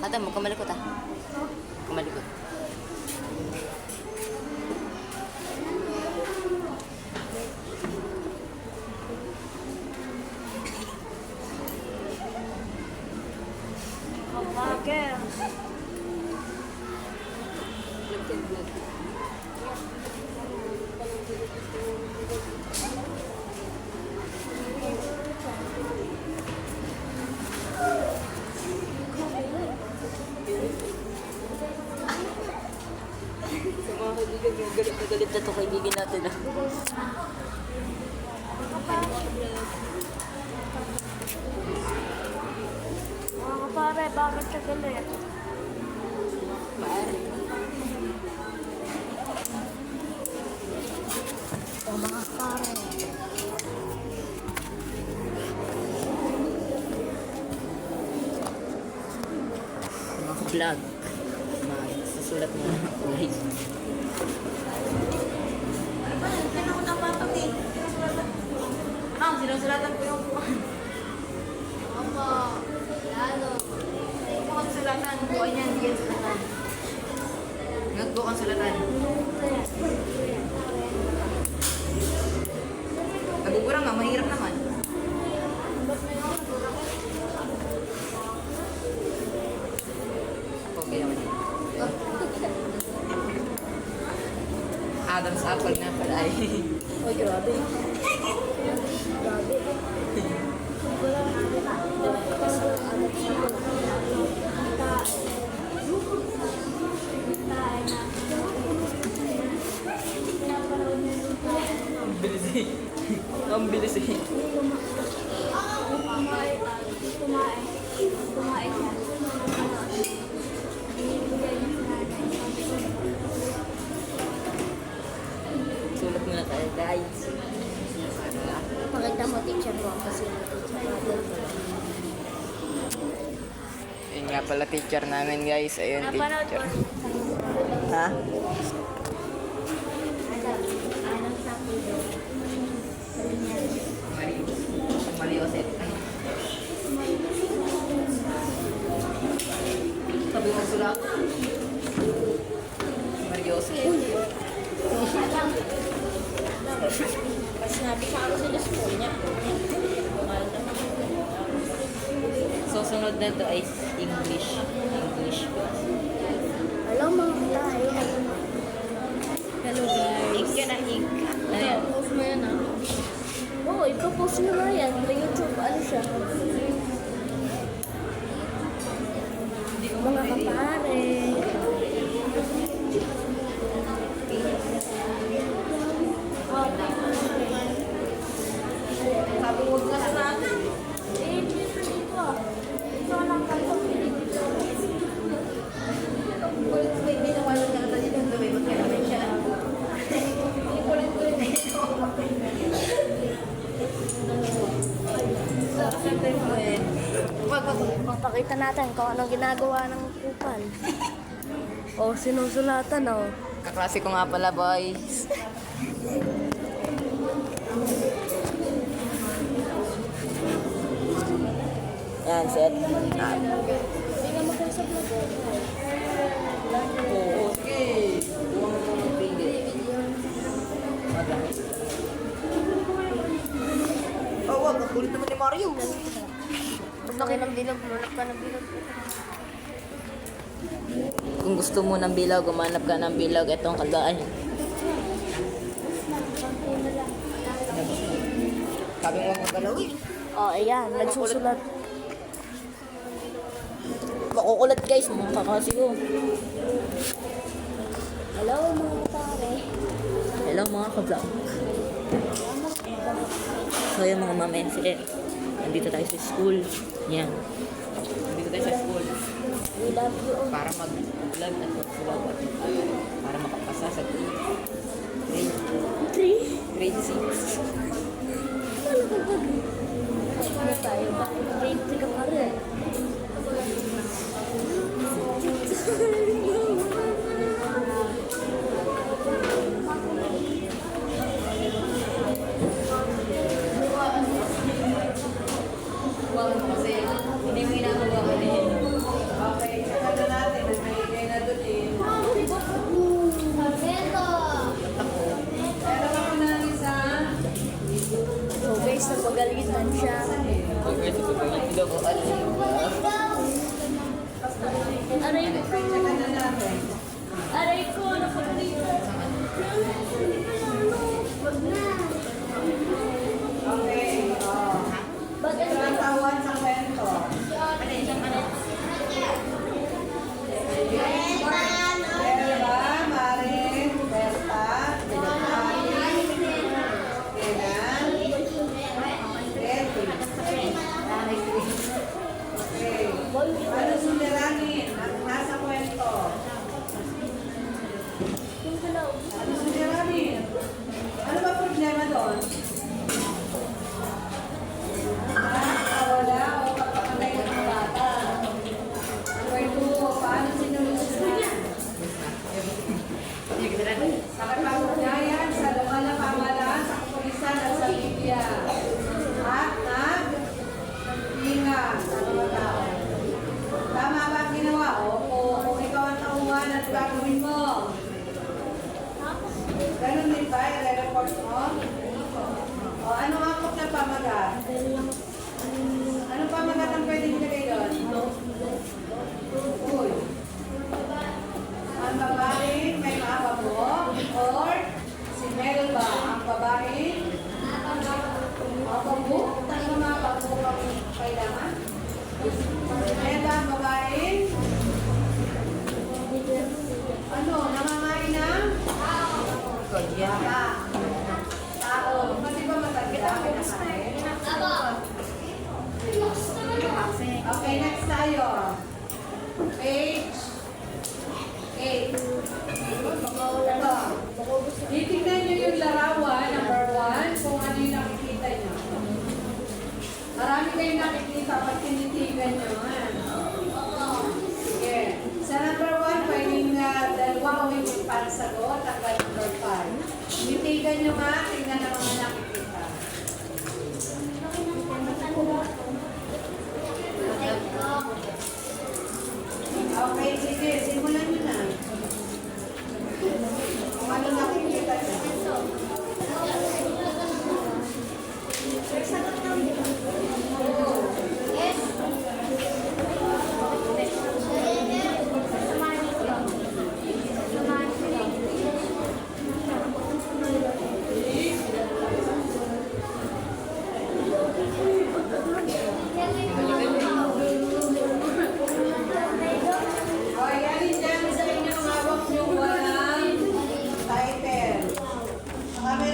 Madam, huwag ka malikot ah. Kumalikot. Bakit? Sa mga kaibigan, galit na galit na ito kaibigan natin ah. Mga kapare, bakit ka galit? Pare. O mga kapare. Mga vlog. Susulat mo na guys. Sinusulatan ko yung Opo, lalo. bukan sulatan. Bukan yan, hindi yan sulatan. Nagbukan sulatan. Nagugurang nga, mahirap naman. Ako, kaya man. Adam's apple na pala ay. Ay, grabe. Grabe. Wala. Ang bilis eh. Ang bilis eh. Kumain siya. Sulat muna tayo guys. Pakita mo teacher ko kasi Yun nga pala teacher namin guys. Ayun napanood teacher. ko. Ha? Anong sabi ko? Mariosep. Sabi mo sulat. Mariosep. Pas sinabi sa ako sa school niya. So sunod na to ay English. English class. Alam mo tayo. Hello guys. Ink yan ah, ink. Ano yan? Post mo yan ah. Oo, ipapost nyo nga yan. Sa YouTube, ano siya? Mga kapare. Sabi huwag na sa natin. Eh, dito dito. Ito lang kayo. May binawalan ka na tayo ng gawin. Ba't kaya naman siya? Kulit-kulit na ito. Wag. Papakita natin kung anong ginagawa ng kupal. O, sinusulatan o. Kaklase ko nga pala boys. Yan, set. Hindi ka magkaroon sa vlog. Oo, sige. Huwag mo mag-pingit. Oh, wag. Ang kulit naman ni Mario. Gusto kayo ng bilog, lunap ka ng bilog. Kung gusto mo ng bilog, gumanap ka ng bilog. Itong kagaan. Sabi mo maggalawin. O, ayan, nagsusulat. Makukulat guys, mga kakasi ko. Hello mga kapare. Hello mga ka-vlog. So yung mga mama and sir, nandito tayo sa school. Yan. Nandito tayo sa school. We love you all. Para mag-vlog at mag-vlog. Para makapasa sa grade 3? 6. Ano ka ba? Ano tayo ba? Grade 3 ka pa rin. Kasi hindi mo ginagawa ko din. Okay. Tansya. Aray ko. Aray ko, nakapalito. Wag na. Okay. Bagal na. Tawan sa kwento. Berta, Marin, Berta, Mari, Kenan, Betty. Okay. Ano suliranin? Ang nasa kwento. Yung galaw. Ano suliranin? Ano ba problema doon? Wala o pagpapalay ng mga bata. Kwento, paano sinulusyonan? Nakipag-ugnayan sa lokal na pamahalaan sa kapulisan at sa media. At nag-ingat sa mga tao. Tama ba ang ginawa? Opo, kung ikaw ang tauhan at gagawin mo. Ganun din ba? I-report mo? O, anong angkop na pamagat? Anong pamagat ang pwede nilagay doon? Uy. Ang babae may maababo or si Mel ba ang babae? Maababo? Tanong maababo ang kailangan? Si Mel ba ang babae? Ano? Nangangain na? Yama. Tao. Pati ba matagda? Kinakain? Okay, next tayo. Page 8. Ito. Titignan nyo yung larawan, number 1, kung ano yung nakikita nyo. Marami kayong nakikita pag tinitigan nyo. Sige. Sa number 1, pwedeng dalawa o yung pansagot. Hanggang number 5. Tinitigan nyo nga, tingnan ang mga nakikita. Okay, sige. Simulan nyo na. Kung ano nakikita nyo.